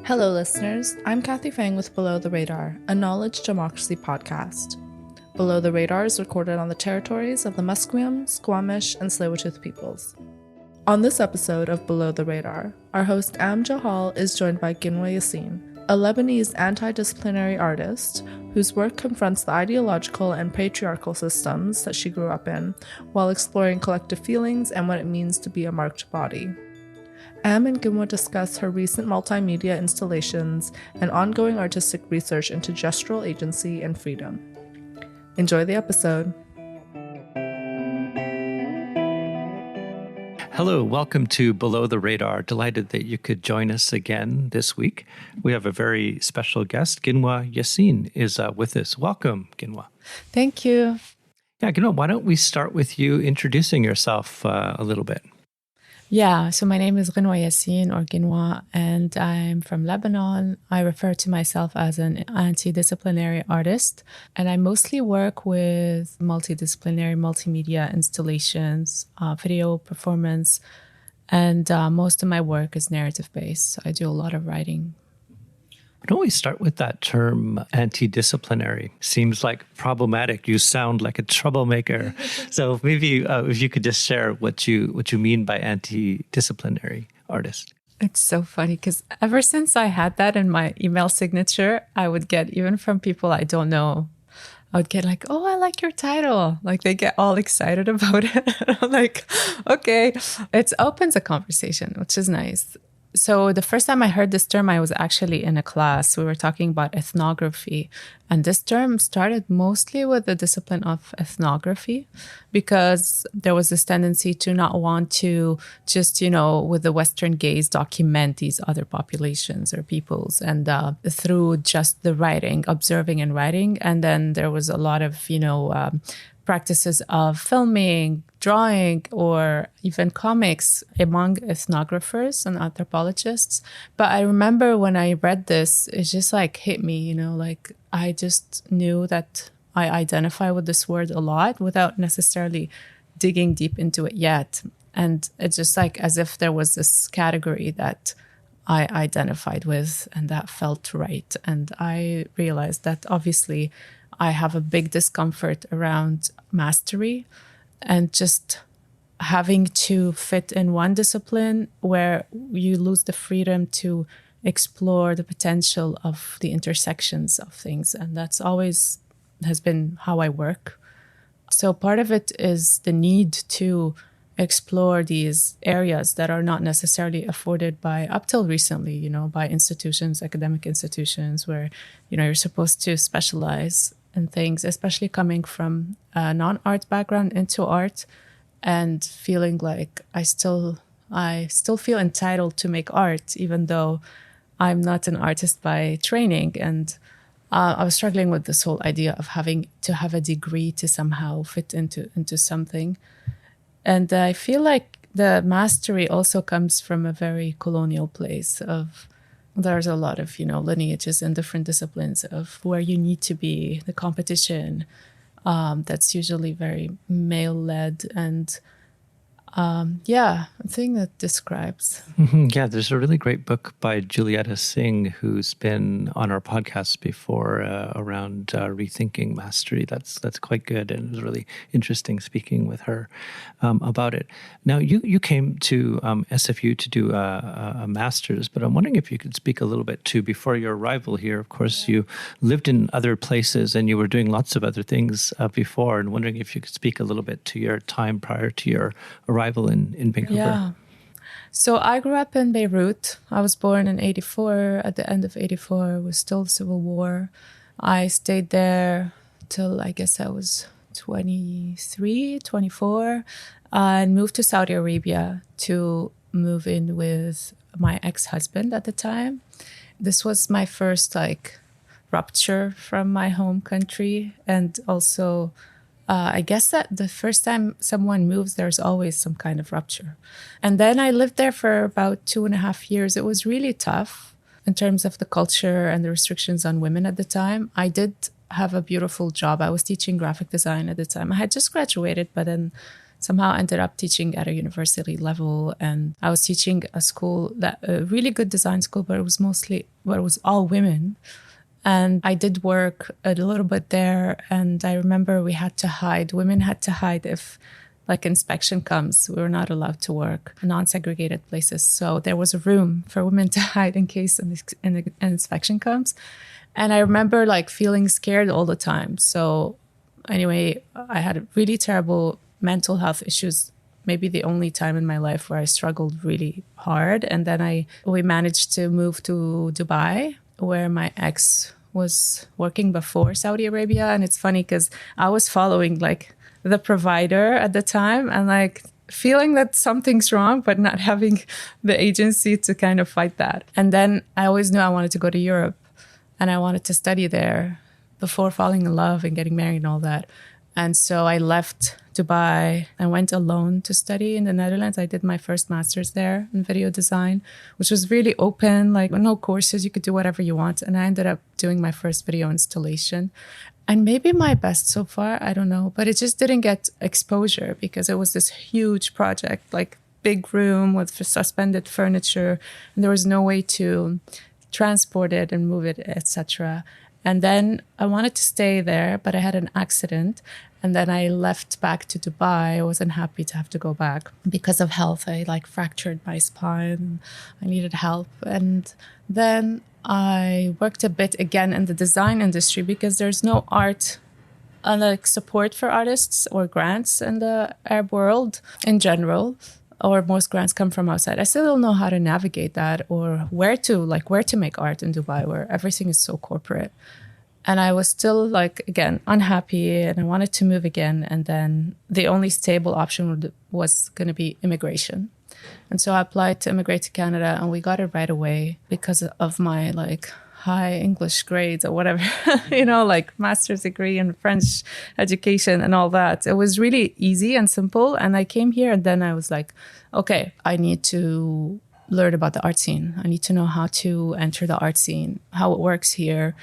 Hello, listeners. I'm Kathy Fang with Below the Radar, a knowledge democracy podcast. Below the Radar is recorded on the territories of the Musqueam, Squamish, and Tsleil-Waututh peoples. On this episode of Below the Radar, our host Am Jahal is joined by Ghinwa Yassine, a Lebanese anti-disciplinary artist whose work confronts the ideological and patriarchal systems that she grew up in, while exploring collective feelings and what it means to be a marked body. Am and Ghinwa discuss her recent multimedia installations and ongoing artistic research into gestural agency and freedom. Enjoy the episode. Hello, welcome to Below the Radar. Delighted that you could join us again this week. We have a very special guest. Ghinwa Yassine is with us. Welcome, Ghinwa. Thank you. Yeah, Ghinwa, why don't we start with you introducing yourself a little bit? Yeah, so my name is Ghinwa Yassine, or Ghinwa, and I'm from Lebanon. I refer to myself as an anti-disciplinary artist, and I mostly work with multidisciplinary multimedia installations, video performance, and most of my work is narrative-based. So I do a lot of writing. Why don't we start with that term, anti-disciplinary? Seems like problematic. You sound like a troublemaker. So maybe if you could just share what you mean by anti-disciplinary artist. It's so funny because ever since I had that in my email signature, I would get, even from people I don't know, I would get like, oh, I like your title. Like they get all excited about it. I'm like, okay. It opens a conversation, which is nice. So the first time I heard this term, I was actually in a class. We were talking about ethnography. And this term started mostly with the discipline of ethnography because there was this tendency to not want to just, with the Western gaze, document these other populations or peoples. And through just the writing, observing and writing. And then there was a lot of, practices of filming, drawing, or even comics among ethnographers and anthropologists. But I remember when I read this, it just like hit me, like I just knew that I identify with this word a lot without necessarily digging deep into it yet. And it's just like as if there was this category that I identified with and that felt right. And I realized that obviously I have a big discomfort around mastery and just having to fit in one discipline where you lose the freedom to explore the potential of the intersections of things. And that's always has been how I work. So part of it is the need to explore these areas that are not necessarily afforded by, up till recently, by institutions, academic institutions where, you're supposed to specialize in things, especially coming from a non-art background into art and feeling like I still feel entitled to make art, even though I'm not an artist by training. And I was struggling with this whole idea of having to have a degree to somehow fit into something. And I feel like the mastery also comes from a very colonial place of there's a lot of, lineages in different disciplines of where you need to be, the competition that's usually very male-led. And I think that describes. Yeah, there's a really great book by Julietta Singh, who's been on our podcast before around rethinking mastery. That's quite good, and it was really interesting speaking with her about it. Now, you came to SFU to do a master's, but I'm wondering if you could speak a little bit too. Before your arrival here, of course, you lived in other places and you were doing lots of other things before, and wondering if you could speak a little bit to your time prior to your arrival in Vancouver. Yeah. So I grew up in Beirut. I was born in 84. At the end of 84, it was still civil war. I stayed there till I guess I was 23, 24, and moved to Saudi Arabia to move in with my ex-husband at the time. This was my first rupture from my home country, and also I guess that the first time someone moves, there's always some kind of rupture. And then I lived there for about 2.5 years. It was really tough in terms of the culture and the restrictions on women at the time. I did have a beautiful job. I was teaching graphic design at the time. I had just graduated, but then somehow ended up teaching at a university level. And I was teaching a school, a really good design school, but it was all women. And I did work a little bit there. And I remember women had to hide if like inspection comes. We were not allowed to work in non-segregated places. So there was a room for women to hide in case an inspection comes. And I remember like feeling scared all the time. So anyway, I had really terrible mental health issues, maybe the only time in my life where I struggled really hard. And then we managed to move to Dubai, where my ex was working before Saudi Arabia. And it's funny because I was following like the provider at the time and like feeling that something's wrong, but not having the agency to kind of fight that. And then I always knew I wanted to go to Europe and I wanted to study there before falling in love and getting married and all that. And so I left Dubai and went alone to study in the Netherlands. I did my first master's there in video design, which was really open, like no courses, you could do whatever you want. And I ended up doing my first video installation. And maybe my best so far, I don't know, but it just didn't get exposure because it was this huge project, like big room with suspended furniture, and there was no way to transport it and move it, etc. And then I wanted to stay there, but I had an accident. And then I left back to Dubai. I wasn't happy to have to go back because of health. I like fractured my spine. I needed help. And then I worked a bit again in the design industry because there's no art like support for artists or grants in the Arab world in general, or most grants come from outside. I still don't know how to navigate that or where to make art in Dubai, where everything is so corporate. And I was still like, again, unhappy and I wanted to move again. And then the only stable option was going to be immigration. And so I applied to immigrate to Canada and we got it right away because of my like high English grades or whatever, like master's degree in French education and all that. It was really easy and simple. And I came here and then I was like, okay, I need to learn about the art scene. I need to know how to enter the art scene, how it works here.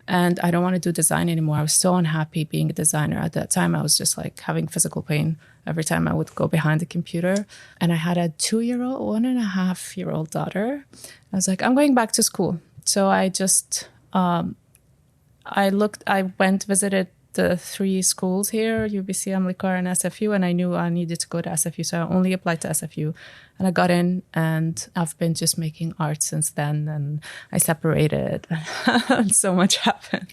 And I don't want to do design anymore. I was so unhappy being a designer. At that time, I was just like having physical pain every time I would go behind the computer. And I had a 1.5-year-old daughter. I was like, I'm going back to school. So I just, visited the 3 schools here, UBC, Amlikar, and SFU. And I knew I needed to go to SFU. So I only applied to SFU. And I got in and I've been just making art since then. And I separated and so much happened.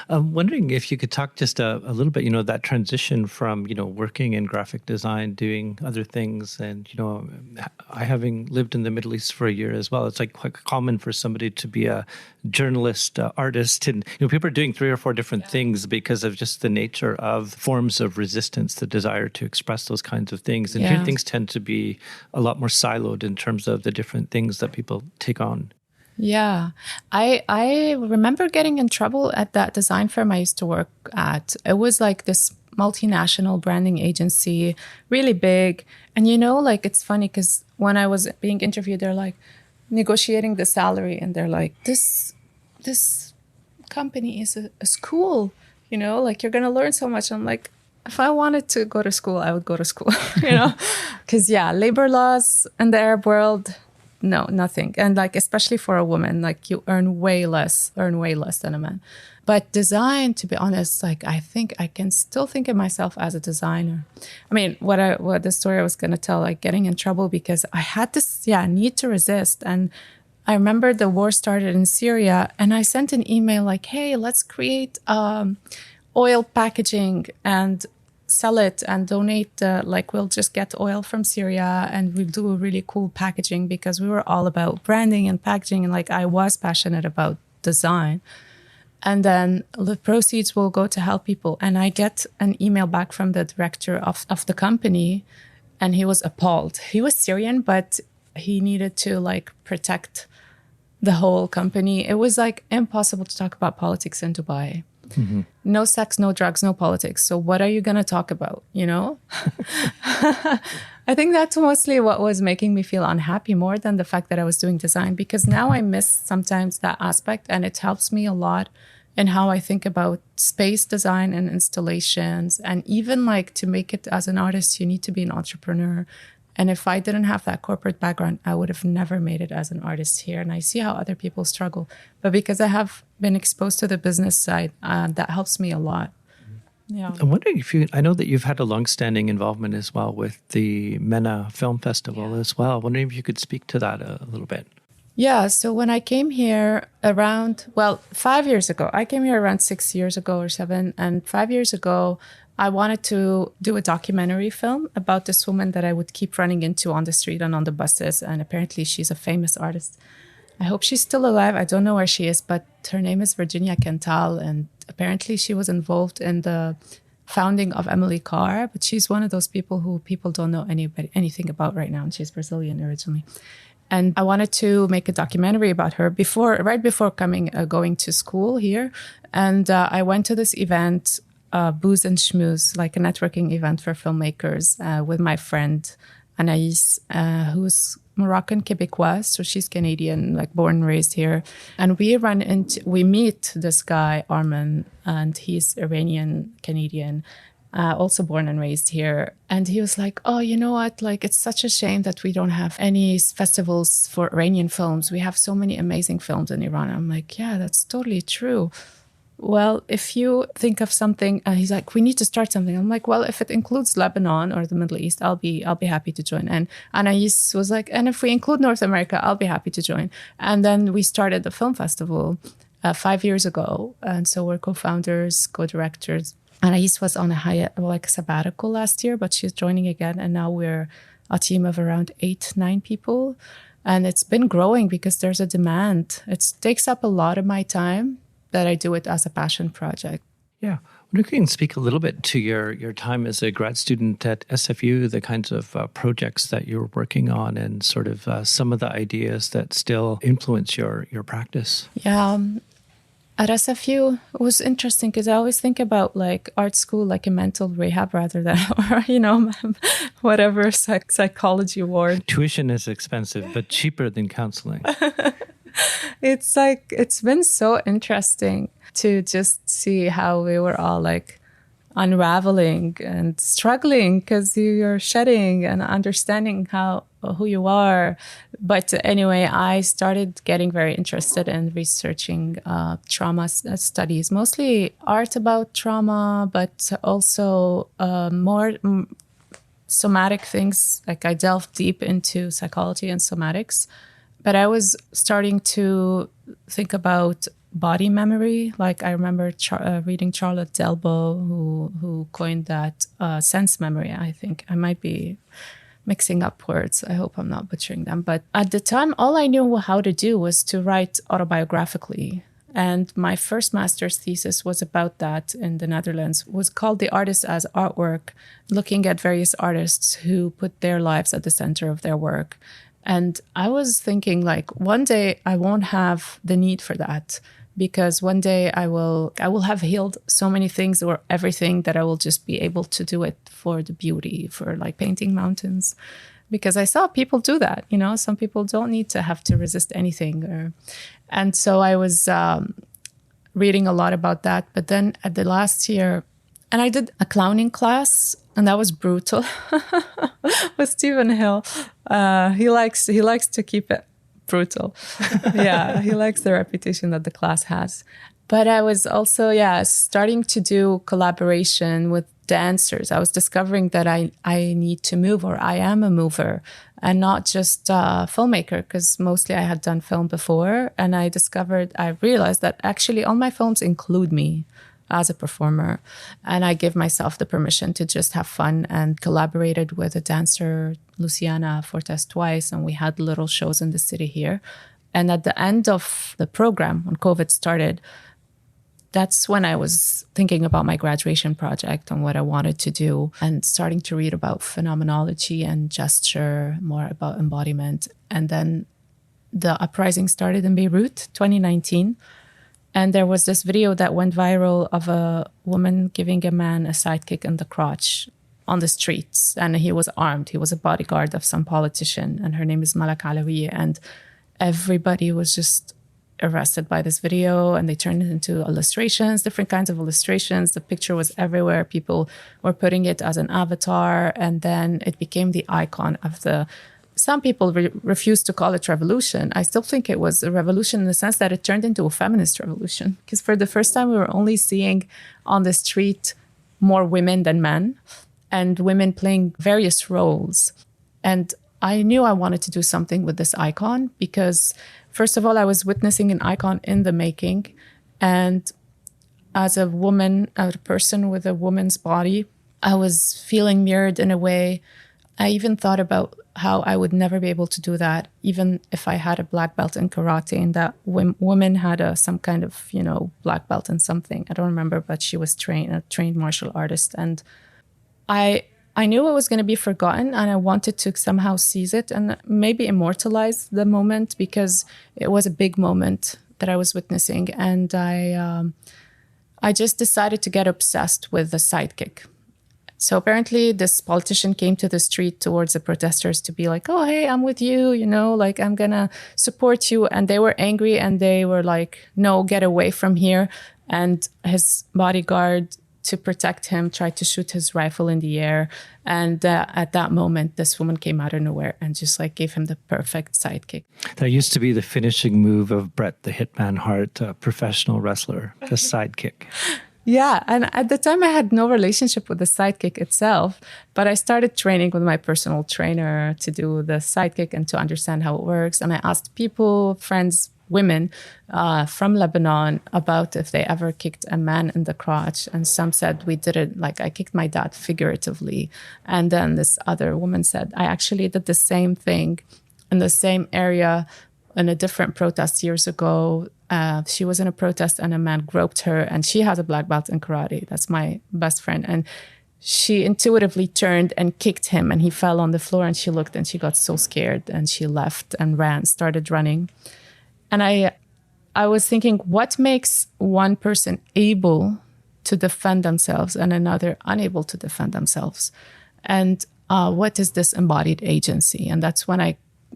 I'm wondering if you could talk just a little bit, that transition from, working in graphic design, doing other things. And, I having lived in the Middle East for a year as well, it's like quite common for somebody to be a journalist, artist. And, people are doing 3 or 4 different things because of just the nature of forms of resistance, the desire to express those kinds of things. And here things tend to be a lot more siloed in terms of the different things that people take on. Yeah. I remember getting in trouble at that design firm I used to work at. It was like this multinational branding agency, really big. And it's funny because when I was being interviewed, they're like negotiating the salary and they're like, this company is a school, you're going to learn so much. I'm like, if I wanted to go to school, I would go to school, because labor laws in the Arab world, no, nothing. And like, especially for a woman, like you earn way less than a man. But design, to be honest, like I think I can still think of myself as a designer. I mean, what the story I was going to tell, like getting in trouble because I had this, need to resist. And I remember the war started in Syria and I sent an email like, hey, let's create oil packaging and sell it and donate, we'll just get oil from Syria and we'll do a really cool packaging because we were all about branding and packaging. And like, I was passionate about design. And then the proceeds will go to help people. And I get an email back from the director of the company and he was appalled. He was Syrian, but he needed to like protect the whole company. It was like impossible to talk about politics in Dubai. Mm-hmm. No sex, no drugs, no politics. So what are you going to talk about, I think that's mostly what was making me feel unhappy more than the fact that I was doing design, because now I miss sometimes that aspect and it helps me a lot in how I think about space design and installations. And even like to make it as an artist, you need to be an entrepreneur. And if I didn't have that corporate background, I would have never made it as an artist here. And I see how other people struggle. But because I have been exposed to the business side, that helps me a lot. Yeah. I'm wondering if I know that you've had a longstanding involvement as well with the MENA Film Festival as well. I'm wondering if you could speak to that a little bit. Yeah, so when I came here 5 years ago, I came here around 6 years ago or 7. And 5 years ago, I wanted to do a documentary film about this woman that I would keep running into on the street and on the buses. And apparently she's a famous artist. I hope she's still alive. I don't know where she is, but her name is Virginia Kental. And apparently she was involved in the founding of Emily Carr. But she's one of those people who people don't know anything about right now. And she's Brazilian originally. And I wanted to make a documentary about her right before going to school here. And I went to this event, Booze and Schmooze, like a networking event for filmmakers with my friend Anaïs, who's Moroccan Quebecois. So she's Canadian, like born and raised here. And we meet this guy, Arman, and he's Iranian Canadian. Also born and raised here. And he was like, oh, you know what? Like, it's such a shame that we don't have any festivals for Iranian films. We have so many amazing films in Iran. I'm like, yeah, that's totally true. Well, if you think of something, and he's like, we need to start something. I'm like, well, if it includes Lebanon or the Middle East, I'll be happy to join. And Anaïs was like, and if we include North America, I'll be happy to join. And then we started the film festival 5 years ago. And so we're co-founders, co-directors. Anaïs was on a sabbatical last year, but she's joining again. And now we're a team of around 8-9 people. And it's been growing because there's a demand. It takes up a lot of my time, but I do it as a passion project. Yeah. I wonder if you can speak a little bit to your time as a grad student at SFU, the kinds of projects that you're working on and sort of some of the ideas that still influence your practice. Yeah. At SFU, it was interesting because I always think about like art school like a mental rehab rather than, or, whatever psychology ward. Tuition is expensive, but cheaper than counseling. It's been so interesting to just see how we were all like unraveling and struggling because you're shedding and understanding who you are. But anyway, I started getting very interested in researching trauma studies, mostly art about trauma, but also more somatic things. Like I delved deep into psychology and somatics. But I was starting to think about body memory. Like I remember reading Charlotte Delbo, who coined that sense memory. I think I might be mixing up words. I hope I'm not butchering them. But at the time, all I knew how to do was to write autobiographically. And my first master's thesis was about that in the Netherlands. It was called The Artist as Artwork, looking at various artists who put their lives at the center of their work. And I was thinking, like, one day I won't have the need for that because one day I will have healed so many things or everything that I will just be able to do it for the beauty, for like painting mountains. Because I saw people do that, some people don't need to have to resist anything. And so I was reading a lot about that. But then at the last year, and I did a clowning class, and that was brutal with Stephen Hill. He likes to keep it brutal. Yeah, he likes the reputation that the class has. But I was also, starting to do collaboration with dancers. I was discovering that I need to move, or I am a mover, and not just a filmmaker, because mostly I had done film before. And I realized that actually all my films include me as a performer. And I give myself the permission to just have fun, and collaborated with a dancer, Luciana Fortes, twice. And we had little shows in the city here. And at the end of the program, when COVID started, that's when I was thinking about my graduation project and what I wanted to do, and starting to read about phenomenology and gesture, more about embodiment. And then the uprising started in Beirut, 2019. And there was this video that went viral of a woman giving a man a sidekick in the crotch on the streets. And he was armed. He was a bodyguard of some politician. And her name is Malak Alawi. And everybody was just arrested by this video, and they turned it into illustrations, different kinds of illustrations. The picture was everywhere. People were putting it as an avatar, and then it became the icon of the... Some people refused to call it revolution. I still think it was a revolution in the sense that it turned into a feminist revolution. Because for the first time, we were only seeing on the street more women than men, and women playing various roles. And I knew I wanted to do something with this icon because, first of all, I was witnessing an icon in the making. And as a woman, as a person with a woman's body, I was feeling mirrored in a way. I even thought about how I would never be able to do that, even if I had a black belt in karate, and that woman had some kind of, black belt in something. I don't remember, but she was a trained martial artist. And I knew it was going to be forgotten, and I wanted to somehow seize it and maybe immortalize the moment, because it was a big moment that I was witnessing. And I just decided to get obsessed with the sidekick. So apparently this politician came to the street towards the protesters to be like, oh, hey, I'm with you, I'm going to support you. And they were angry, and they were like, no, get away from here. And his bodyguard, to protect him, tried to shoot his rifle in the air. And at that moment, this woman came out of nowhere and just gave him the perfect sidekick. That used to be the finishing move of Bret the Hitman Hart, a professional wrestler, the sidekick. Yeah, and at the time I had no relationship with the sidekick itself, but I started training with my personal trainer to do the sidekick and to understand how it works. And I asked people, friends, women from Lebanon about if they ever kicked a man in the crotch. And some said we did it, I kicked my dad figuratively. And then this other woman said, I actually did the same thing in the same area in a different protest years ago. She was in a protest and a man groped her, and she has a black belt in karate. That's my best friend. And she intuitively turned and kicked him, and he fell on the floor, and she looked and she got so scared and she left and started running. And I was thinking, what makes one person able to defend themselves and another unable to defend themselves? And what is this embodied agency? And that's when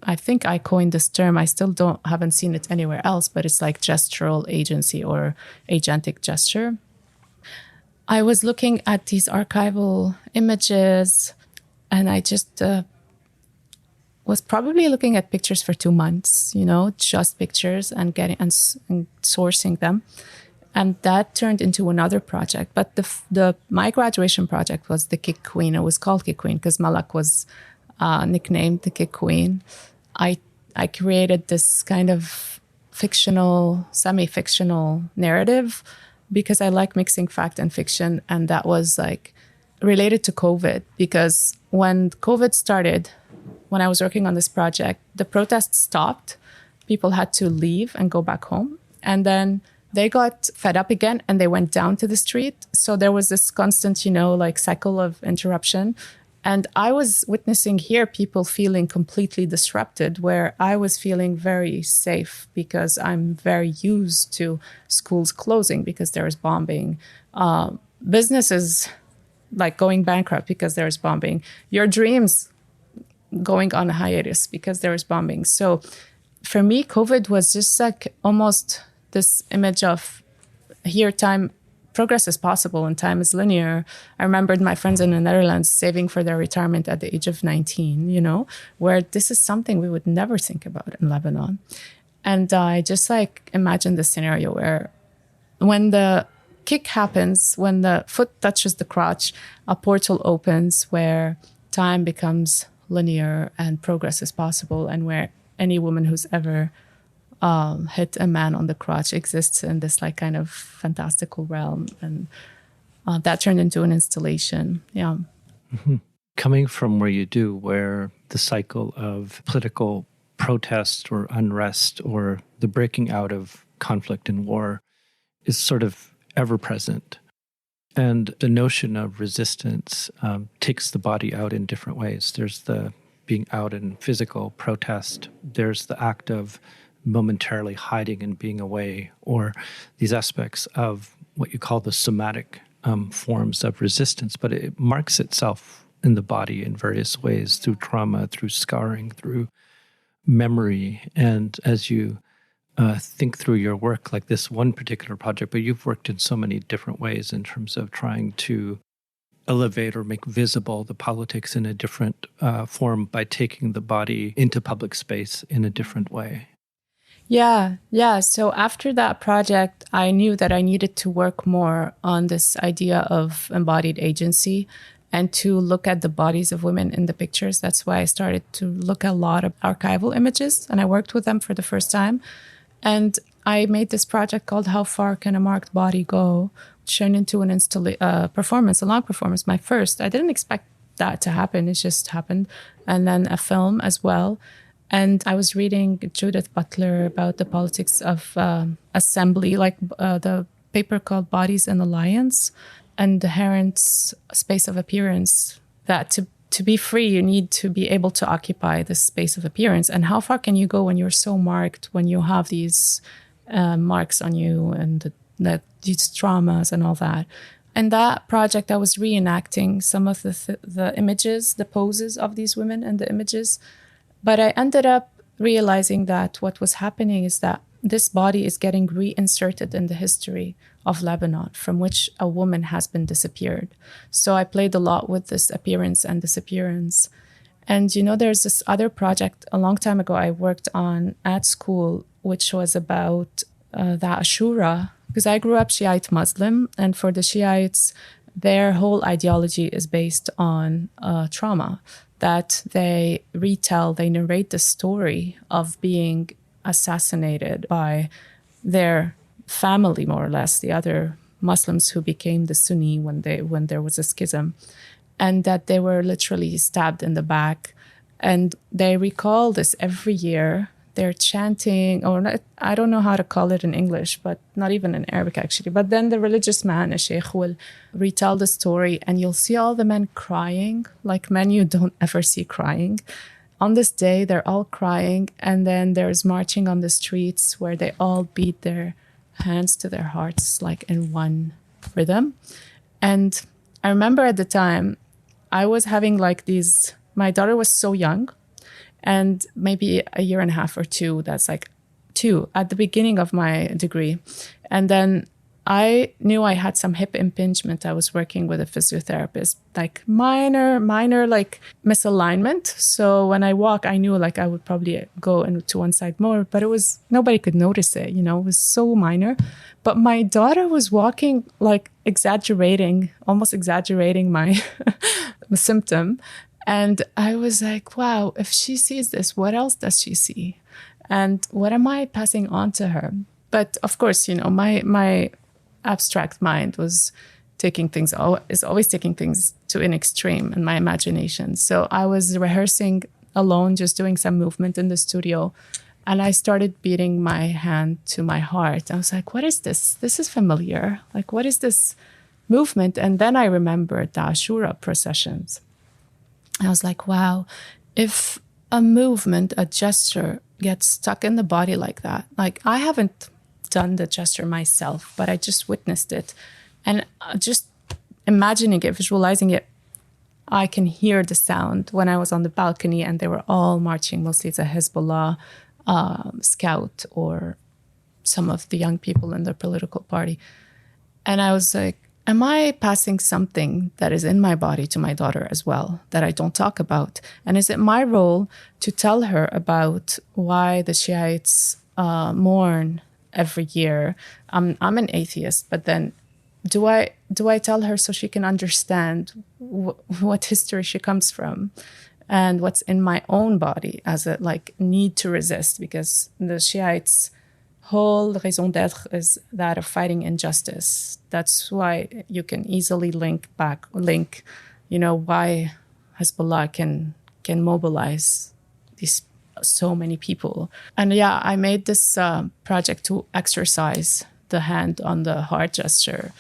I think I coined this term. I still haven't seen it anywhere else, but it's like gestural agency or agentic gesture. I was looking at these archival images, and I just was probably looking at pictures for 2 months, just pictures and sourcing them. And that turned into another project. But my graduation project was the Kick Queen. It was called Kick Queen because Malak was nicknamed the Kick Queen. I created this kind of fictional, semi-fictional narrative because I like mixing fact and fiction. And that was related to COVID, because when COVID started, when I was working on this project, the protests stopped. People had to leave and go back home. And then they got fed up again and they went down to the street. So there was this constant, cycle of interruption. And I was witnessing here people feeling completely disrupted, where I was feeling very safe because I'm very used to schools closing because there is bombing, businesses going bankrupt because there is bombing, your dreams going on a hiatus because there is bombing. So for me, COVID was just almost this image of here progress is possible and time is linear. I remembered my friends in the Netherlands saving for their retirement at the age of 19, where this is something we would never think about in Lebanon. And I just imagined the scenario where when the kick happens, when the foot touches the crotch, a portal opens where time becomes linear and progress is possible, and where any woman who's ever hit a man on the crotch exists in this kind of fantastical realm. And that turned into an installation. Yeah. Mm-hmm. Coming from where you do, where the cycle of political protest or unrest or the breaking out of conflict and war is sort of ever present. And the notion of resistance takes the body out in different ways. There's the being out in physical protest. There's the act of momentarily hiding and being away, or these aspects of what you call the somatic forms of resistance. But it marks itself in the body in various ways, through trauma, through scarring, through memory. And as you think through your work, like this one particular project, but you've worked in so many different ways in terms of trying to elevate or make visible the politics in a different form by taking the body into public space in a different way. Yeah. So after that project, I knew that I needed to work more on this idea of embodied agency and to look at the bodies of women in the pictures. That's why I started to look at a lot of archival images, and I worked with them for the first time. And I made this project called How Far Can a Marked Body Go? Which turned into an performance, a long performance, my first. I didn't expect that to happen. It just happened. And then a film as well. And I was reading Judith Butler about the politics of assembly, like the paper called Bodies in Alliance, and the Herent's space of appearance, that to be free, you need to be able to occupy this space of appearance. And how far can you go when you're so marked, when you have these marks on you and these traumas and all that? And that project, I was reenacting some of the images, the poses of these women and the images. But I ended up realizing that what was happening is that this body is getting reinserted in the history of Lebanon, from which a woman has been disappeared. So I played a lot with this appearance and disappearance. And, there's this other project a long time ago I worked on at school, which was about the Ashura, because I grew up Shiite Muslim. And for the Shiites, their whole ideology is based on trauma, that they narrate the story of being assassinated by their family, more or less, the other Muslims who became the Sunni when there was a schism, and that they were literally stabbed in the back. And they recall this every year. They're chanting, or not, I don't know how to call it in English, but not even in Arabic actually. But then the religious man, a sheikh, will retell the story, and you'll see all the men crying, like men you don't ever see crying. On this day, they're all crying, and then there's marching on the streets where they all beat their hands to their hearts, like in one rhythm. And I remember at the time, I was having my daughter was so young, and maybe a year and a half or two, that's like 2 at the beginning of my degree. And then I knew I had some hip impingement. I was working with a physiotherapist, like minor like misalignment. So when I walk, I knew like I would probably go to one side more, but nobody could notice it, it was so minor. But my daughter was walking like almost exaggerating my symptom. And I was like, wow, if she sees this, what else does she see? And what am I passing on to her? But of course, my abstract mind is always taking things to an extreme in my imagination. So I was rehearsing alone, just doing some movement in the studio. And I started beating my hand to my heart. I was like, what is this? This is familiar. Like, what is this movement? And then I remembered the Ashura processions. I was like, wow, if a movement, a gesture gets stuck in the body like that, like I haven't done the gesture myself, but I just witnessed it. And just imagining it, visualizing it, I can hear the sound when I was on the balcony and they were all marching. Mostly it's a Hezbollah scout or some of the young people in the political party. And I was like, am I passing something that is in my body to my daughter as well that I don't talk about? And is it my role to tell her about why the Shiites mourn every year? I'm an atheist, but then do I tell her so she can understand what history she comes from and what's in my own body as a need to resist? Because the Shiites' whole raison d'être is that of fighting injustice. That's why you can easily link why Hezbollah can mobilize these so many people. And yeah, I made this project to exercise the hand on the heart gesture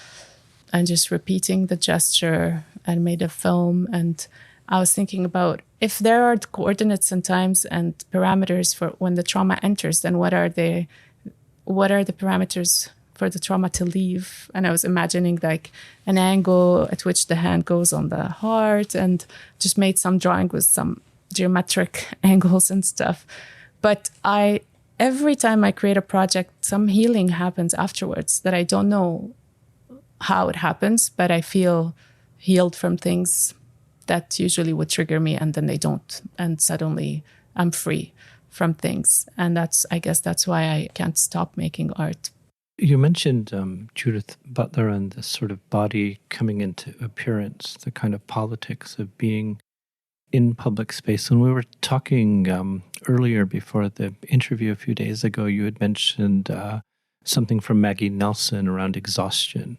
and just repeating the gesture, and made a film. And I was thinking about if there are coordinates and times and parameters for when the trauma enters, then what are the parameters for the trauma to leave? And I was imagining like an angle at which the hand goes on the heart, and just made some drawing with some geometric angles and stuff. But I every time I create a project, some healing happens afterwards that I don't know how it happens, but I feel healed from things that usually would trigger me, and then they don't. And suddenly I'm free from things. And I guess that's why I can't stop making art. You mentioned Judith Butler and this sort of body coming into appearance, the kind of politics of being in public space. When we were talking earlier before the interview a few days ago, you had mentioned something from Maggie Nelson around exhaustion.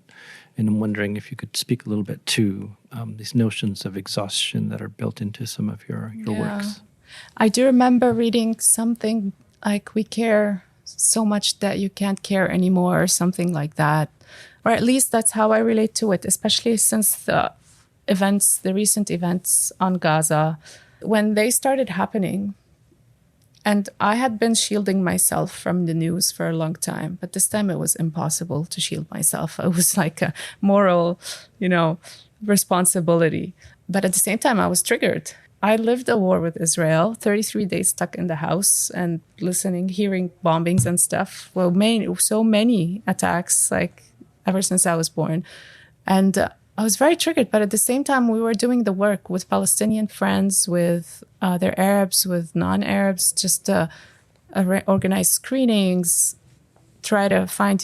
And I'm wondering if you could speak a little bit to these notions of exhaustion that are built into some of your works. I do remember reading something like, we care so much that you can't care anymore, or something like that. Or at least that's how I relate to it, especially since the recent events on Gaza, when they started happening. And I had been shielding myself from the news for a long time, but this time it was impossible to shield myself. It was like a moral, responsibility. But at the same time, I was triggered. I lived a war with Israel, 33 days stuck in the house and hearing bombings and stuff. Well, so many attacks, like ever since I was born. And I was very triggered. But at the same time, we were doing the work with Palestinian friends, with other Arabs, with non-Arabs, just organize screenings, try to find,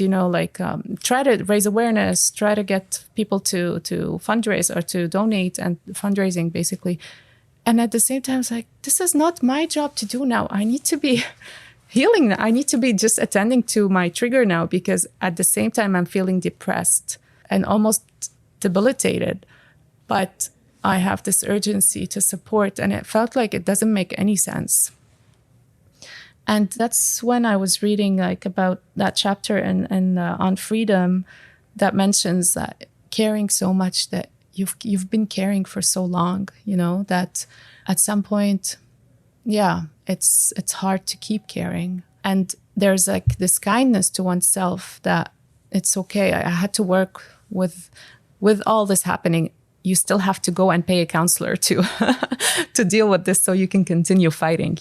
try to raise awareness, try to get people to fundraise or to donate, and fundraising basically. And at the same time, it's like, this is not my job to do now. I need to be healing. I need to be just attending to my trigger now, because at the same time, I'm feeling depressed and almost debilitated. But I have this urgency to support, and it felt like it doesn't make any sense. And that's when I was reading about that chapter on freedom that mentions that caring so much that you've been caring for so long, that at some point, it's hard to keep caring. And there's this kindness to oneself that it's okay. I had to work with all this happening. You still have to go and pay a counselor to to deal with this so you can continue fighting,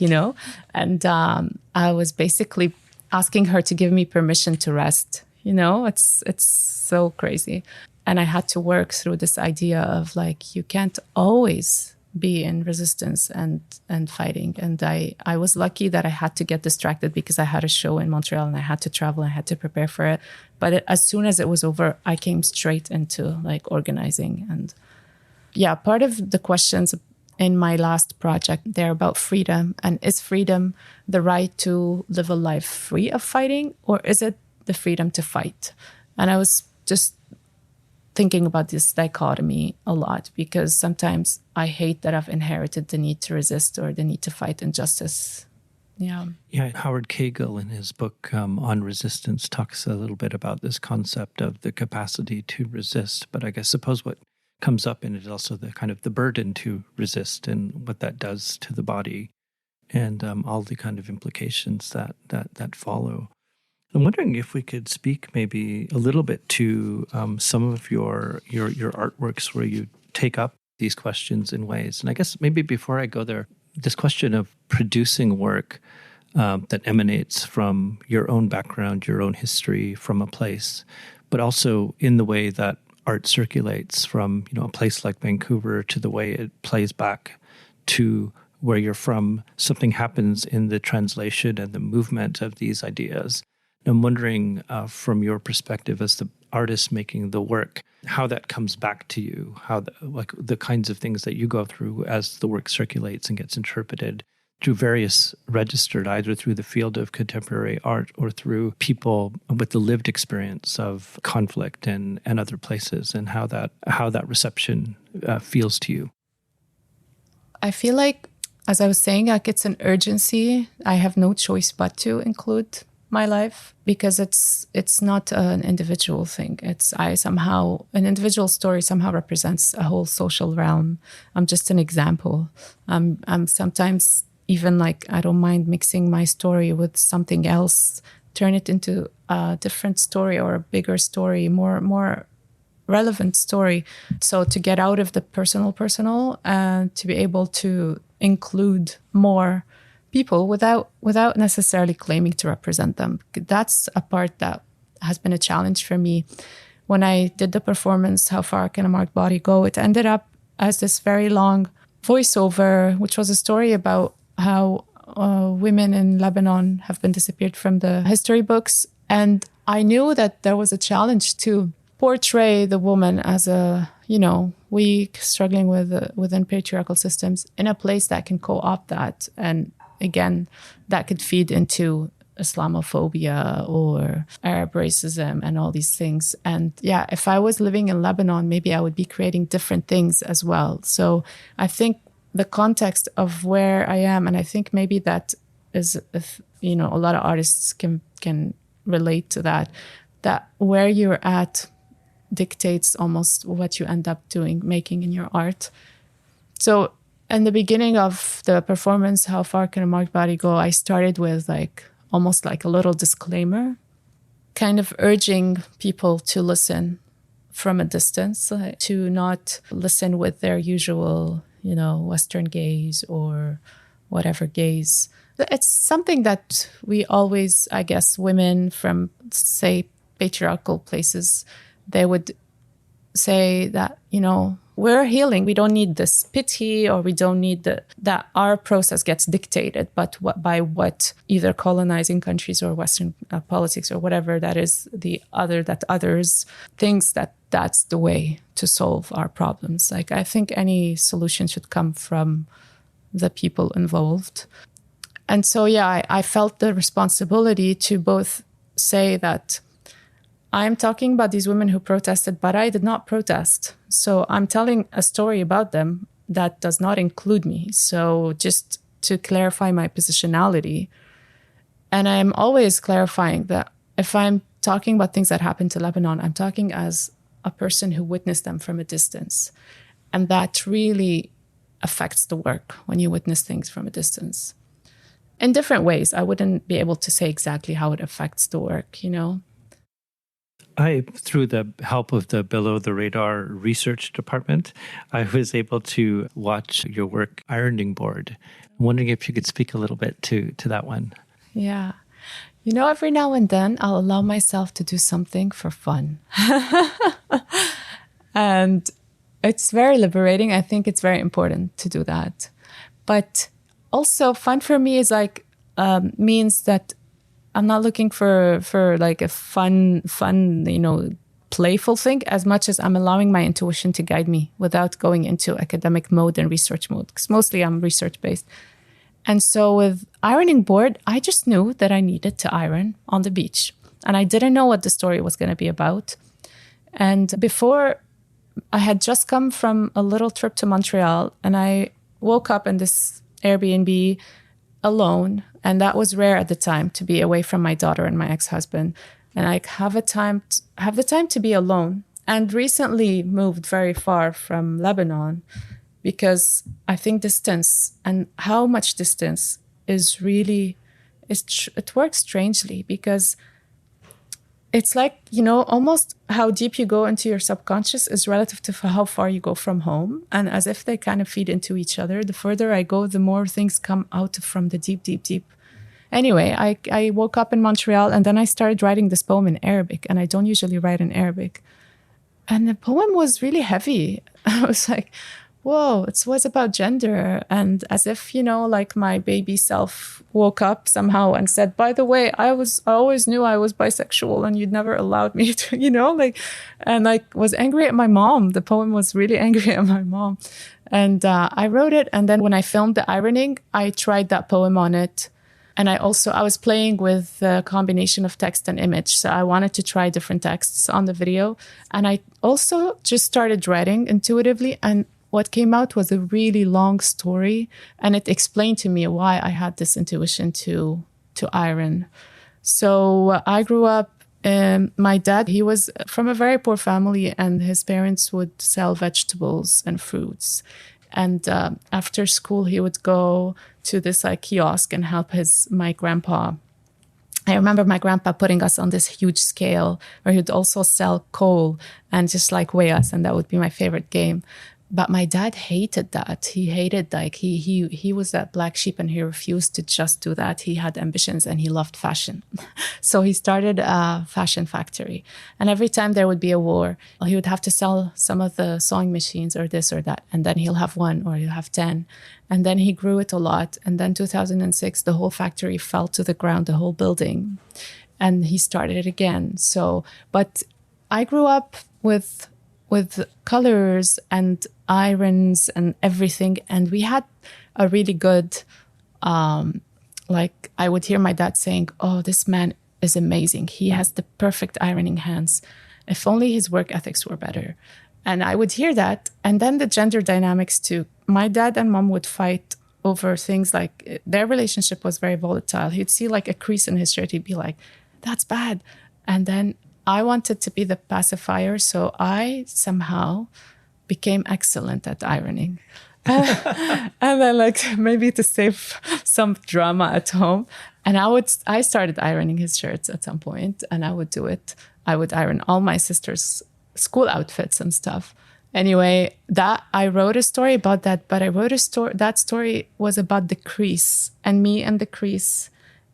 And I was basically asking her to give me permission to rest. It's so crazy. And I had to work through this idea of you can't always be in resistance and fighting. And I was lucky that I had to get distracted because I had a show in Montreal and I had to travel and I had to prepare for it. But as soon as it was over, I came straight into organizing. And part of the questions in my last project, they're about freedom. And is freedom the right to live a life free of fighting, or is it the freedom to fight? And I was just thinking about this dichotomy a lot, because sometimes I hate that I've inherited the need to resist or the need to fight injustice. Yeah, Howard Cagle in his book on resistance talks a little bit about this concept of the capacity to resist. But I suppose what comes up in it is also the kind of the burden to resist and what that does to the body, and all the kind of implications that follow. I'm wondering if we could speak maybe a little bit to some of your artworks where you take up these questions in ways. And I guess maybe before I go there, this question of producing work that emanates from your own background, your own history, from a place, but also in the way that art circulates from a place like Vancouver to the way it plays back to where you're from. Something happens in the translation and the movement of these ideas. I'm wondering, from your perspective as the artist making the work, how that comes back to you, how the kinds of things that you go through as the work circulates and gets interpreted through various registered, either through the field of contemporary art or through people with the lived experience of conflict and other places, and how that reception feels to you. I feel like, as I was saying, it's an urgency. I have no choice but to include my life, because it's not an individual thing. An individual story somehow represents a whole social realm. I'm just an example. I'm sometimes even I don't mind mixing my story with something else, turn it into a different story or a bigger story, more relevant story. So to get out of the personal and to be able to include more people without necessarily claiming to represent them. That's a part that has been a challenge for me. When I did the performance, How Far Can a Marked Body Go? It ended up as this very long voiceover, which was a story about how women in Lebanon have been disappeared from the history books. And I knew that there was a challenge to portray the woman as a, weak, struggling within patriarchal systems in a place that can co-opt that. And again, that could feed into Islamophobia or Arab racism and all these things. And yeah, if I was living in Lebanon, maybe I would be creating different things as well. So I think the context of where I am, and I think maybe that is, a lot of artists can relate to that where you're at dictates almost what you end up making in your art. So in the beginning of the performance, How Far Can a Marked Body Go? I started with almost like a little disclaimer, kind of urging people to listen from a distance, to not listen with their usual, Western gaze or whatever gaze. It's something that we always, I guess, women from, say, patriarchal places, they would say that, we're healing. We don't need this pity, or we don't need that our process gets dictated, but by what either colonizing countries or Western politics or whatever that is, others thinks that's the way to solve our problems. I think any solution should come from the people involved. And so, yeah, I felt the responsibility to both say that I'm talking about these women who protested, but I did not protest. So I'm telling a story about them that does not include me. So just to clarify my positionality. And I'm always clarifying that if I'm talking about things that happened to Lebanon, I'm talking as a person who witnessed them from a distance. And that really affects the work when you witness things from a distance. In different ways. I wouldn't be able to say exactly how it affects the work, Through the help of the Below the Radar research department, I was able to watch your work, Ironing Board. I'm wondering if you could speak a little bit to that one. Yeah. Every now and then I'll allow myself to do something for fun. And it's very liberating. I think it's very important to do that. But also fun for me is means that I'm not looking for a fun, playful thing as much as I'm allowing my intuition to guide me without going into academic mode and research mode, because mostly I'm research-based. And so with Ironing Board, I just knew that I needed to iron on the beach. And I didn't know what the story was going to be about. And before, I had just come from a little trip to Montreal, and I woke up in this Airbnb alone. And that was rare at the time, to be away from my daughter and my ex-husband. And I have the time to be alone. And recently moved very far from Lebanon, because I think distance and how much distance is really, it works strangely, because it's almost how deep you go into your subconscious is relative to how far you go from home. And as if they kind of feed into each other. The further I go, the more things come out from the deep, deep, deep. Anyway, I woke up in Montreal, and then I started writing this poem in Arabic. And I don't usually write in Arabic. And the poem was really heavy. I was like, whoa, it was about gender. And as if, my baby self woke up somehow and said, by the way, I always knew I was bisexual, and you'd never allowed me to, and was angry at my mom. The poem was really angry at my mom. And I wrote it. And then when I filmed the ironing, I tried that poem on it. And I was playing with a combination of text and image. So I wanted to try different texts on the video. And I also just started writing intuitively. And what came out was a really long story. And it explained to me why I had this intuition to iron. So I grew up, my dad, he was from a very poor family, and his parents would sell vegetables and fruits. And after school, he would go to this kiosk and help my grandpa. I remember my grandpa putting us on this huge scale where he'd also sell coal and just weigh us. And that would be my favorite game. But my dad hated that. He hated, like, he was that black sheep, and he refused to just do that. He had ambitions and he loved fashion. So he started a fashion factory. And every time there would be a war, he would have to sell some of the sewing machines or this or that. And then he'll have one or he'll have 10. And then he grew it a lot. And then 2006, the whole factory fell to the ground, the whole building. And he started it again. So, but I grew up with colors and irons and everything. And we had a really good, like, I would hear my dad saying, oh, this man is amazing. He has the perfect ironing hands. If only his work ethics were better. And I would hear that. And then the gender dynamics too. My dad and mom would fight over things like, their relationship was very volatile. He'd see like a crease in his shirt. He'd be like, that's bad. And then I wanted to be the pacifier. So I somehow became excellent at ironing. And then, like, maybe to save some drama at home. And I started ironing his shirts at some point, and I would do it. I would iron all my sister's school outfits and stuff. Anyway, that I wrote a story about that, but I wrote that story was about the crease and me and the crease,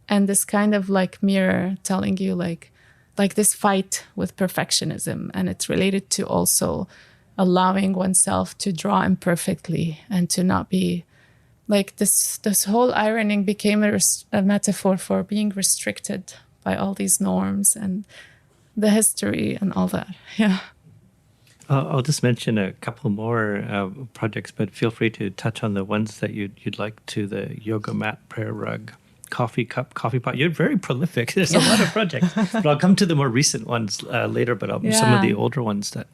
and this kind of like mirror telling you like this fight with perfectionism. And it's related to also allowing oneself to draw imperfectly and to not be like this whole ironing became a metaphor for being restricted by all these norms and the history and all that. Yeah. I'll just mention a couple more projects, but feel free to touch on the ones that you'd like to, the yoga mat, prayer rug, coffee cup, coffee pot. You're very prolific. There's a lot of projects. But I'll come to the more recent ones later, but some of the older ones that...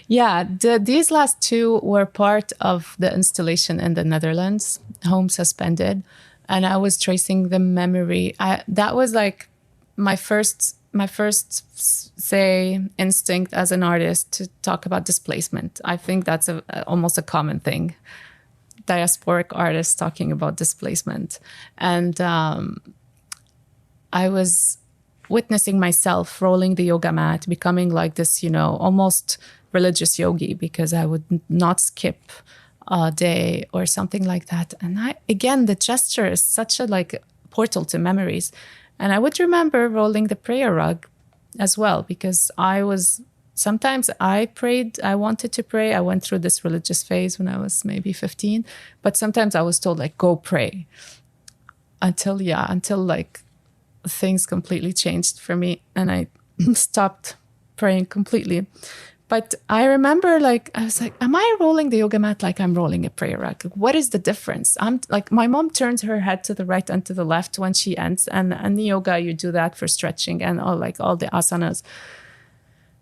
Yeah, these last two were part of the installation in the Netherlands, Home Suspended. And I was tracing the memory. That was like my first, say, instinct as an artist to talk about displacement. I think that's almost a common thing. Diasporic artists talking about displacement. And I was witnessing myself rolling the yoga mat, becoming like this, almost religious yogi, because I would not skip a day or something like that. And again, the gesture is such a portal to memories. And I would remember rolling the prayer rug as well, because sometimes I prayed, I wanted to pray. I went through this religious phase when I was maybe 15, but sometimes I was told go pray until things completely changed for me. And I stopped praying completely. But I remember I was like, am I rolling the yoga mat like I'm rolling a prayer rug? What is the difference? I'm like, my mom turns her head to the right and to the left when she ends. And the yoga, you do that for stretching and all the asanas.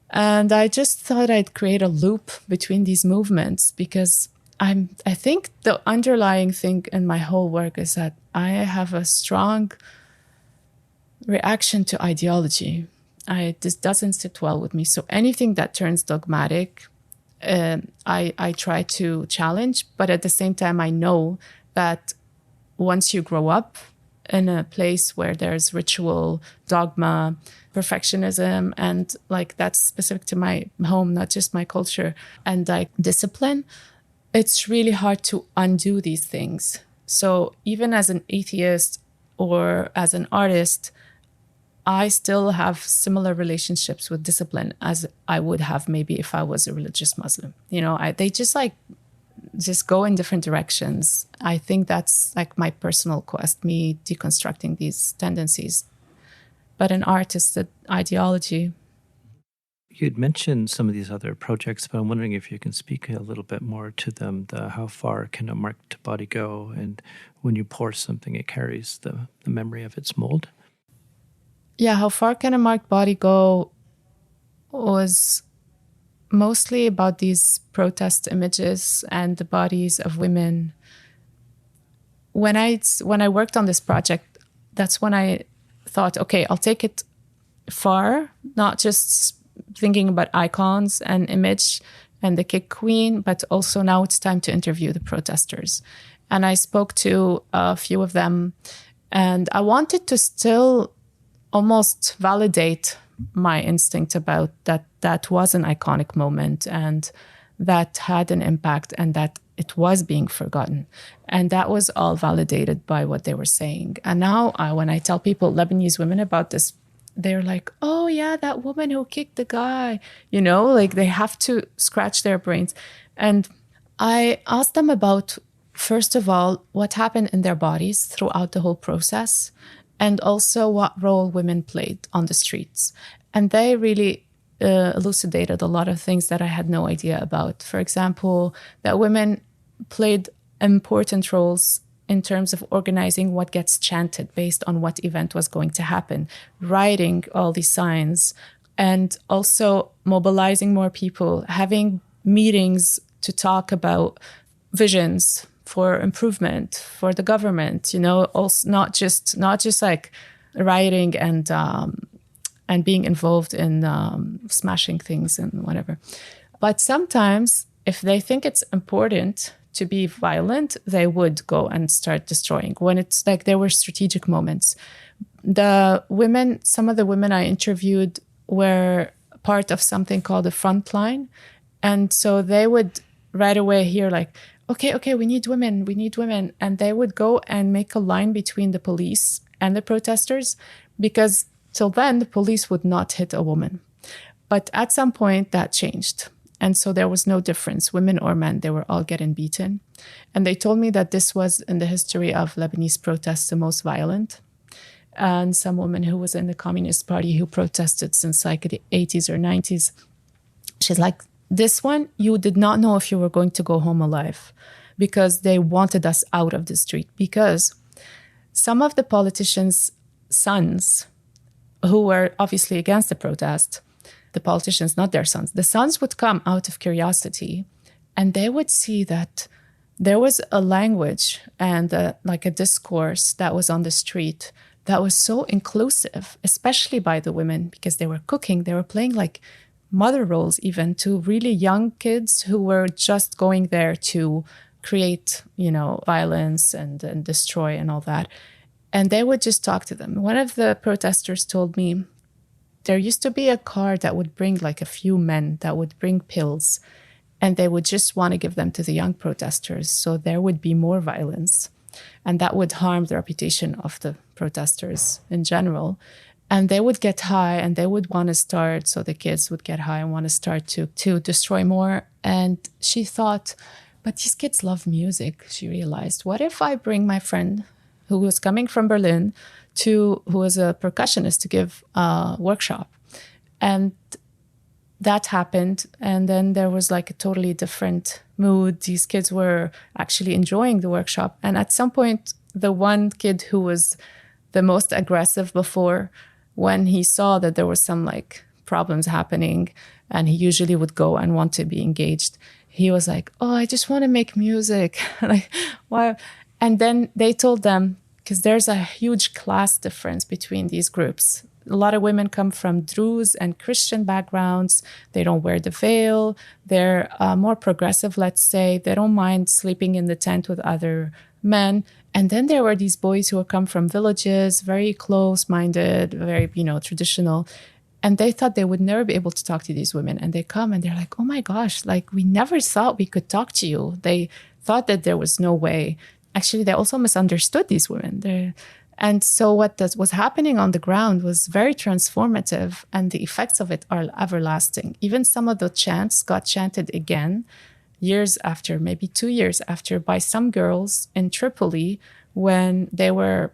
And I just thought I'd create a loop between these movements, because I think the underlying thing in my whole work is that I have a strong reaction to ideology. This doesn't sit well with me. So anything that turns dogmatic, I try to challenge. But at the same time, I know that once you grow up in a place where there's ritual, dogma, perfectionism, and that's specific to my home, not just my culture, and discipline, it's really hard to undo these things. So even as an atheist or as an artist, I still have similar relationships with discipline as I would have maybe if I was a religious Muslim. They just go in different directions. I think that's my personal quest, me deconstructing these tendencies. But an art is the ideology. You'd mentioned some of these other projects, but I'm wondering if you can speak a little bit more to them. How far can a marked body go? And when you pour something, it carries the memory of its mold. Yeah, how far can a marked body go was mostly about these protest images and the bodies of women. When I worked on this project, that's when I thought, okay, I'll take it far, not just thinking about icons and image and the kick queen, but also now it's time to interview the protesters. And I spoke to a few of them, and I wanted to still almost validate my instinct about that was an iconic moment, and that had an impact and that it was being forgotten. And that was all validated by what they were saying. And now when I tell people, Lebanese women, about this, they're like, oh yeah, that woman who kicked the guy, like they have to scratch their brains. And I asked them about, first of all, what happened in their bodies throughout the whole process, and also what role women played on the streets. And they really elucidated a lot of things that I had no idea about. For example, that women played important roles in terms of organizing what gets chanted based on what event was going to happen, writing all these signs, and also mobilizing more people, having meetings to talk about visions for improvement for the government, also not just like rioting and being involved in smashing things and whatever. But sometimes if they think it's important to be violent, they would go and start destroying when it's like there were strategic moments. Some of the women I interviewed were part of something called the front line. And so they would right away hear like, okay, we need women. And they would go and make a line between the police and the protesters, because till then the police would not hit a woman. But at some point that changed. And so there was no difference, women or men, they were all getting beaten. And they told me that this was, in the history of Lebanese protests, the most violent. And some woman who was in the Communist Party who protested since like the 80s or 90s, she's like, this one, you did not know if you were going to go home alive, because they wanted us out of the street. Because some of the politicians' sons who were obviously against the protest, the politicians, not their sons, the sons would come out of curiosity, and they would see that there was a language and like a discourse that was on the street that was so inclusive, especially by the women, because they were cooking, they were playing like mother roles even to really young kids who were just going there to create, violence and destroy and all that. And they would just talk to them. One of the protesters told me, there used to be a car that would bring like a few men that would bring pills, and they would just want to give them to the young protesters. So there would be more violence, and that would harm the reputation of the protesters in general. And they would get high and they would want to start. So the kids would get high and want to start to destroy more. And she thought, but these kids love music. She realized, what if I bring my friend who was coming from Berlin who was a percussionist, to give a workshop? And that happened. And then there was like a totally different mood. These kids were actually enjoying the workshop. And at some point, the one kid who was the most aggressive before, when he saw that there was some like problems happening, and he usually would go and want to be engaged, he was like, oh, I just want to make music. Like, why? And then they told them, because there's a huge class difference between these groups. A lot of women come from Druze and Christian backgrounds. They don't wear the veil. They're more progressive, let's say. They don't mind sleeping in the tent with other men. And then there were these boys who come from villages, very close-minded, very, traditional. And they thought they would never be able to talk to these women. And they come and they're like, oh my gosh, like we never thought we could talk to you. They thought that there was no way. Actually, they also misunderstood these women. And so what was happening on the ground was very transformative, and the effects of it are everlasting. Even some of the chants got chanted again years after, maybe 2 years after, by some girls in Tripoli when they were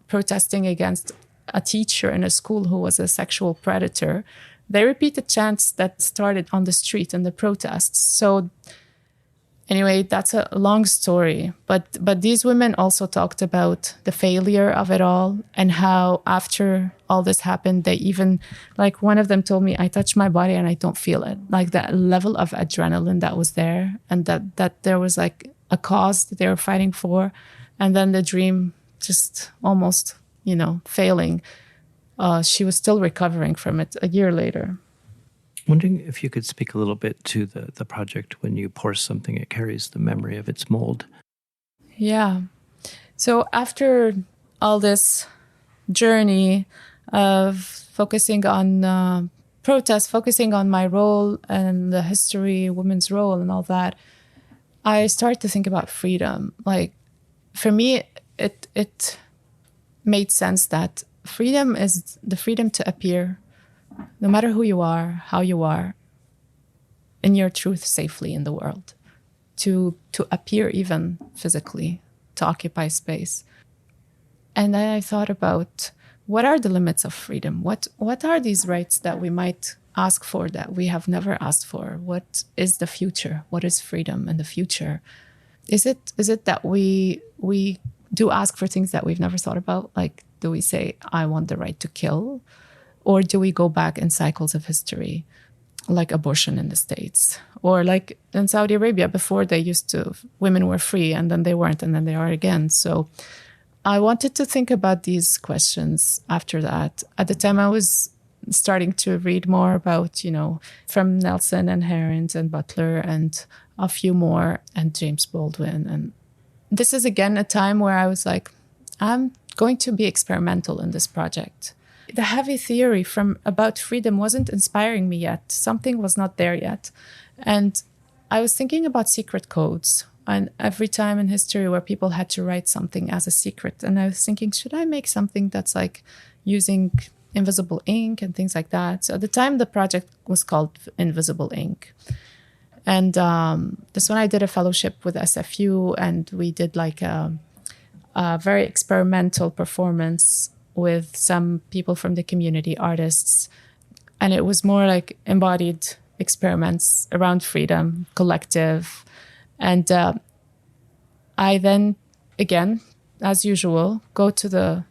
protesting against a teacher in a school who was a sexual predator. They repeated chants that started on the street in the protests. So anyway, that's a long story. But these women also talked about the failure of it all, and how after all this happened, they even, like one of them told me, I touch my body and I don't feel it. Like that level of adrenaline that was there, and that there was like a cause that they were fighting for. And then the dream just almost, failing. She was still recovering from it a year later. Wondering if you could speak a little bit to the project. When you pour something, it carries the memory of its mold. Yeah. So after all this journey of focusing on protest, focusing on my role and the history, women's role and all that, I started to think about freedom. Like, for me, it made sense that freedom is the freedom to appear, no matter who you are, how you are, in your truth safely in the world, to appear even physically, to occupy space. And then I thought about, what are the limits of freedom? What are these rights that we might ask for that we have never asked for? What is the future? What is freedom in the future? Is it that we do ask for things that we've never thought about? Like, do we say, I want the right to kill? Or do we go back in cycles of history, like abortion in the States? Or like in Saudi Arabia, before women were free and then they weren't and then they are again. So I wanted to think about these questions after that. At the time, I was starting to read more about, from Nelson and Arendt and Butler and a few more, and James Baldwin. And this is, again, a time where I was like, I'm going to be experimental in this project. The heavy theory about freedom wasn't inspiring me yet. Something was not there yet. And I was thinking about secret codes. And every time in history where people had to write something as a secret. And I was thinking, should I make something that's like using invisible ink and things like that? So at the time, the project was called Invisible Ink. And this one, I did a fellowship with SFU, and we did like a very experimental performance with some people from the community, artists. And it was more like embodied experiments around freedom, collective. And I then, again, as usual, go to the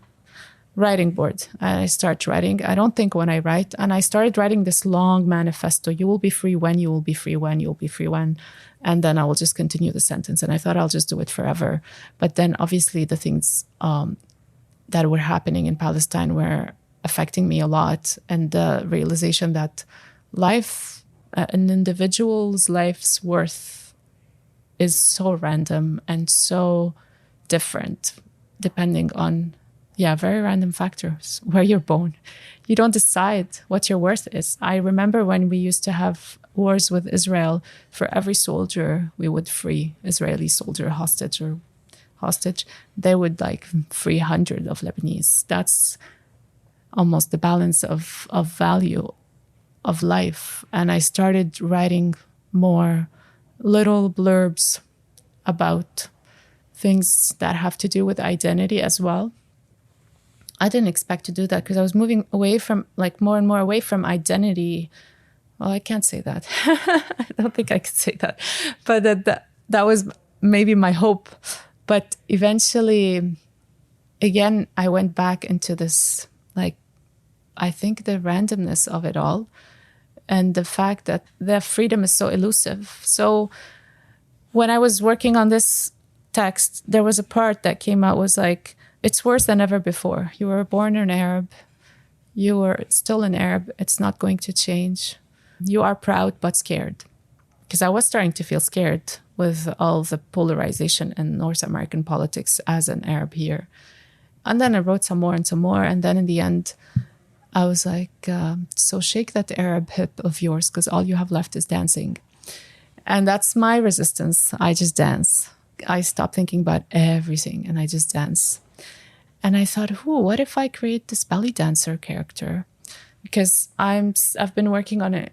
writing board and I start writing. I don't think when I write. And I started writing this long manifesto. You will be free when, you will be free when, you will be free when. And then I will just continue the sentence. And I thought I'll just do it forever. But then obviously the things that were happening in Palestine were affecting me a lot. And the realization that life, an individual's life's worth is so random and so different depending on, very random factors, where you're born. You don't decide what your worth is. I remember when we used to have wars with Israel, for every soldier we would free, Israeli soldier hostage, they would like free 100 of Lebanese. That's almost the balance of value of life. And I started writing more little blurbs about things that have to do with identity as well. I didn't expect to do that because I was moving away from, like, more and more away from identity. Well, I can't say that. I don't think I could say that. But that was maybe my hope. But eventually, again, I went back into this, like, I think the randomness of it all and the fact that the freedom is so elusive. So when I was working on this text, there was a part that came out was like, it's worse than ever before. You were born an Arab. You were still an Arab. It's not going to change. You are proud but scared. Because I was starting to feel scared with all the polarization in North American politics as an Arab here. And then I wrote some more. And then in the end, I was like, so shake that Arab hip of yours because all you have left is dancing. And that's my resistance. I just dance. I stop thinking about everything and I just dance. And I thought, what if I create this belly dancer character? Because I've been working on it,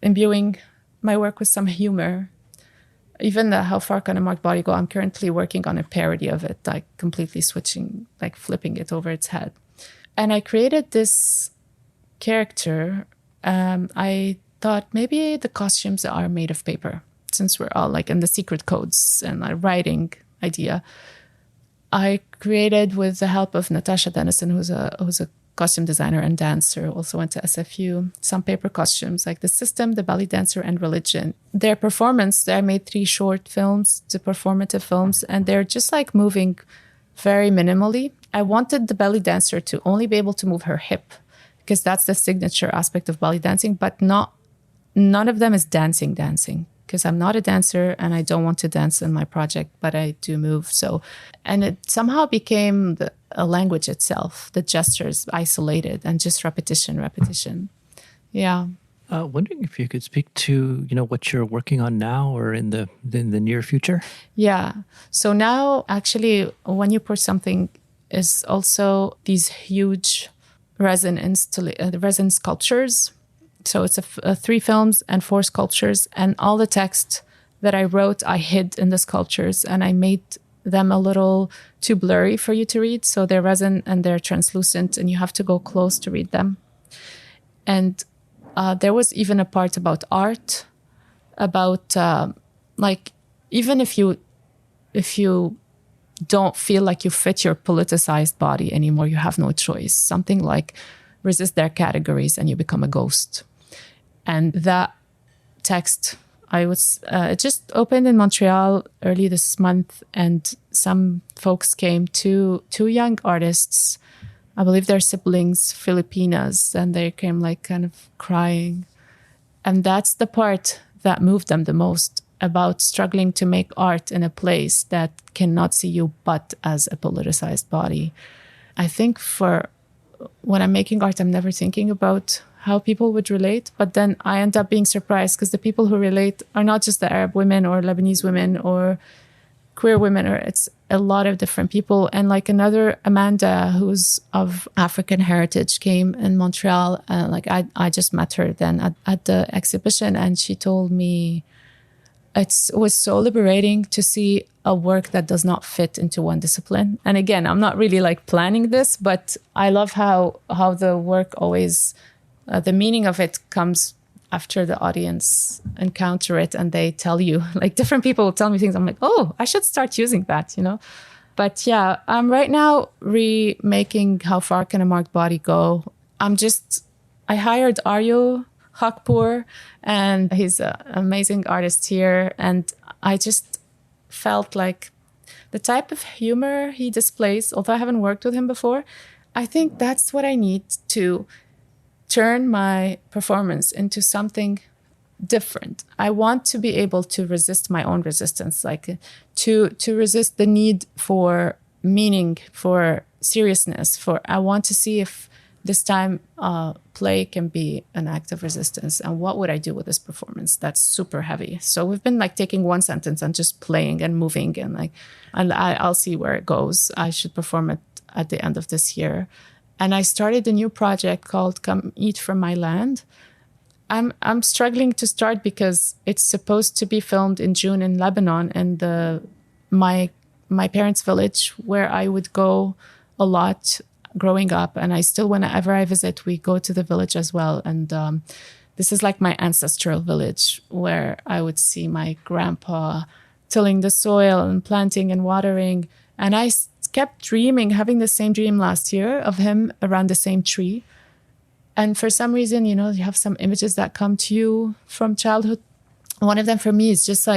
imbuing my work with some humor. Even how far can a marked body go? I'm currently working on a parody of it, like completely switching, like flipping it over its head. And I created this character. I thought maybe the costumes are made of paper, since we're all like in the secret codes and a writing idea. I created, with the help of Natasha Dennison, who's a costume designer and dancer, also went to SFU, some paper costumes like The System, The Belly Dancer, and Religion. Their performance, I made 3 short films, the performative films, and they're just like moving very minimally. I wanted the belly dancer to only be able to move her hip because that's the signature aspect of belly dancing, but none of them is dancing. Because I'm not a dancer and I don't want to dance in my project, but I do move. And it somehow became a language itself, the gestures isolated and just repetition. Yeah. Wondering if you could speak to, what you're working on now or in the near future. Yeah. So now, actually, when you pour something, is also these huge resin sculptures. So it's 3 films and 4 sculptures, and all the text that I wrote, I hid in the sculptures, and I made them a little too blurry for you to read. So they're resin and they're translucent, and you have to go close to read them. And there was even a part about art, about even if you don't feel like you fit your politicized body anymore, you have no choice. Something like resist their categories and you become a ghost. And that text, it just opened in Montreal early this month, and some folks came, two young artists, I believe they're siblings, Filipinas, and they came kind of crying. And that's the part that moved them the most, about struggling to make art in a place that cannot see you but as a politicized body. I think when I'm making art, I'm never thinking about how people would relate, but then I end up being surprised because the people who relate are not just the Arab women or Lebanese women or queer women, or it's a lot of different people. And another Amanda, who's of African heritage, came in Montreal. I just met her then at the exhibition, and she told me it was so liberating to see a work that does not fit into one discipline. And again, I'm not really planning this, but I love how the work always, the meaning of it comes after the audience encounter it, and they tell you, different people will tell me things. I'm like, oh, I should start using that, But yeah, I'm right now remaking How Far Can a Marked Body Go? I hired Aryo Hakpour, and he's an amazing artist here. And I just felt like the type of humor he displays, although I haven't worked with him before, I think that's what I need to turn my performance into something different. I want to be able to resist my own resistance, to resist the need for meaning, for seriousness, I want to see if this time play can be an act of resistance, and what would I do with this performance that's super heavy. So we've been taking one sentence and just playing and moving, and I'll see where it goes. I should perform it at the end of this year. And I started a new project called Come Eat From My Land. I'm struggling to start because it's supposed to be filmed in June in Lebanon, and my parents' village, where I would go a lot growing up. And I still, whenever I visit, we go to the village as well. And this is my ancestral village, where I would see my grandpa tilling the soil and planting and watering. And I kept having the same dream last year of him around the same tree. And for some reason, you have some images that come to you from childhood. One of them for me is just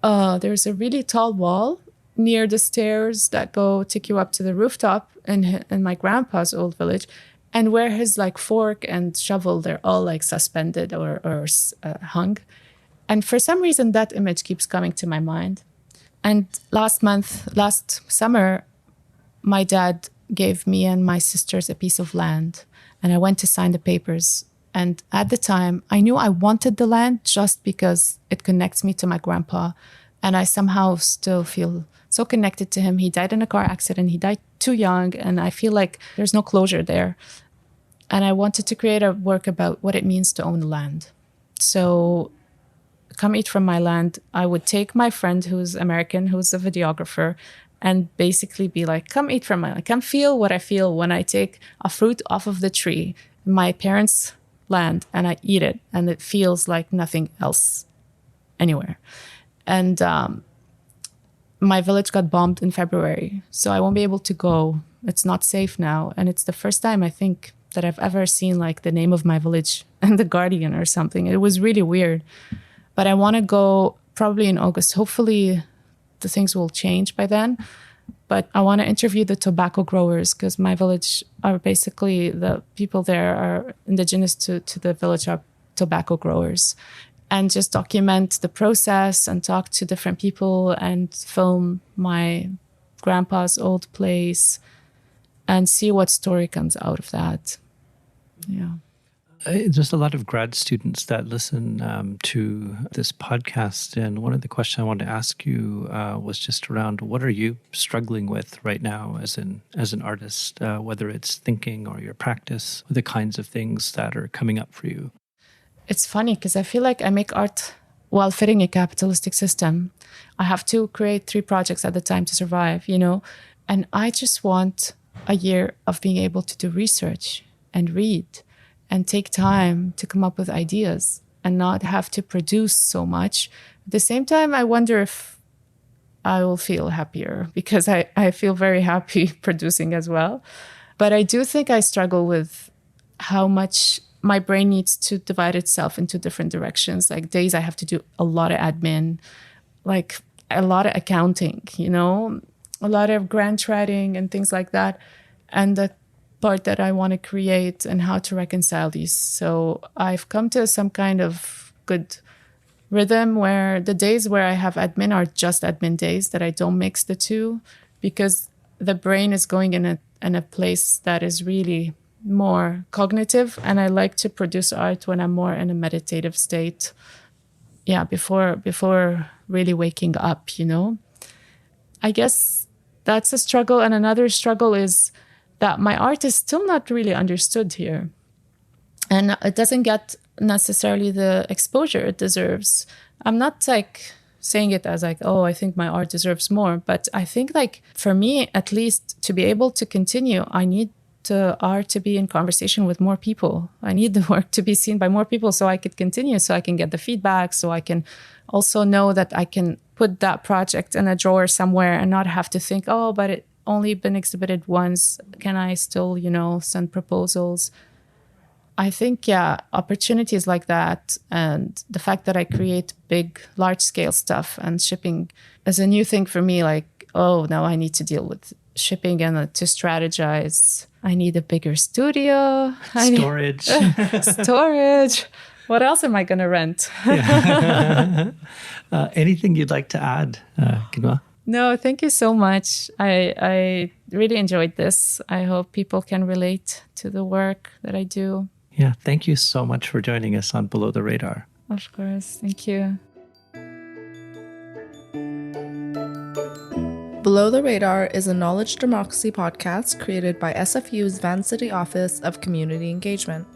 there's a really tall wall near the stairs that take you up to the rooftop in my grandpa's old village. And where his like fork and shovel, they're all like suspended or hung. And for some reason, that image keeps coming to my mind. And last summer, my dad gave me and my sisters a piece of land. And I went to sign the papers. And at the time, I knew I wanted the land just because it connects me to my grandpa. And I somehow still feel so connected to him. He died in a car accident. He died too young. And I feel like there's no closure there. And I wanted to create a work about what it means to own land. So Come Eat From My Land, I would take my friend who's American, who's a videographer, and basically be like, come eat from my land. Come feel what I feel when I take a fruit off of the tree, my parents' land, and I eat it. And it feels like nothing else anywhere. And my village got bombed in February, so I won't be able to go. It's not safe now. And it's the first time, I think, that I've ever seen like the name of my village in The Guardian or something. It was really weird. But I want to go probably in August. Hopefully the things will change by then. But I want to interview the tobacco growers, because my village are basically, the people there are indigenous to the village are tobacco growers. And just document the process and talk to different people and film my grandpa's old place and see what story comes out of that. Yeah. There's a lot of grad students that listen to this podcast. And one of the questions I wanted to ask you was just around what are you struggling with right now as an artist, whether it's thinking or your practice, the kinds of things that are coming up for you? It's funny because I feel like I make art while fitting a capitalistic system. I have to create 3 projects at a time to survive, and I just want a year of being able to do research and read and take time to come up with ideas and not have to produce so much. At the same time, I wonder if I will feel happier because I feel very happy producing as well. But I do think I struggle with how much my brain needs to divide itself into different directions. Like days I have to do a lot of admin, like a lot of accounting, a lot of grant writing and things like that. And the part that I want to create and how to reconcile these. So I've come to some kind of good rhythm where the days where I have admin are just admin days, that I don't mix the two, because the brain is going in a place that is really more cognitive. And I like to produce art when I'm more in a meditative state. Yeah, before really waking up, I guess that's a struggle. And another struggle is that my art is still not really understood here. And it doesn't get necessarily the exposure it deserves. I'm not saying it as I think my art deserves more. But I think for me, at least, to be able to continue, I need the art to be in conversation with more people. I need the work to be seen by more people so I could continue, so I can get the feedback, so I can also know that I can put that project in a drawer somewhere and not have to think, but it only been exhibited once. Can I still, send proposals? I think, opportunities like that and the fact that I create big, large-scale stuff and shipping is a new thing for me. Now I need to deal with shipping and to strategize. I need a bigger studio. Storage. Storage. What else am I going to rent? Anything you'd like to add, Ghinwa? No, thank you so much. I really enjoyed this. I hope people can relate to the work that I do. Yeah, thank you so much for joining us on Below the Radar. Of course. Thank you. Below the Radar is a knowledge democracy podcast created by SFU's Vancouver Office of Community Engagement.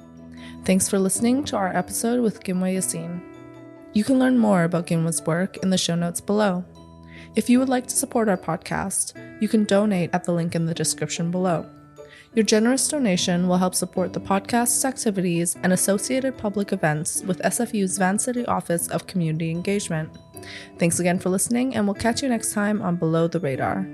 Thanks for listening to our episode with Ghinwa Yassine. You can learn more about Ghinwa's work in the show notes below. If you would like to support our podcast, you can donate at the link in the description below. Your generous donation will help support the podcast's activities and associated public events with SFU's Vancouver Office of Community Engagement. Thanks again for listening, and we'll catch you next time on Below the Radar.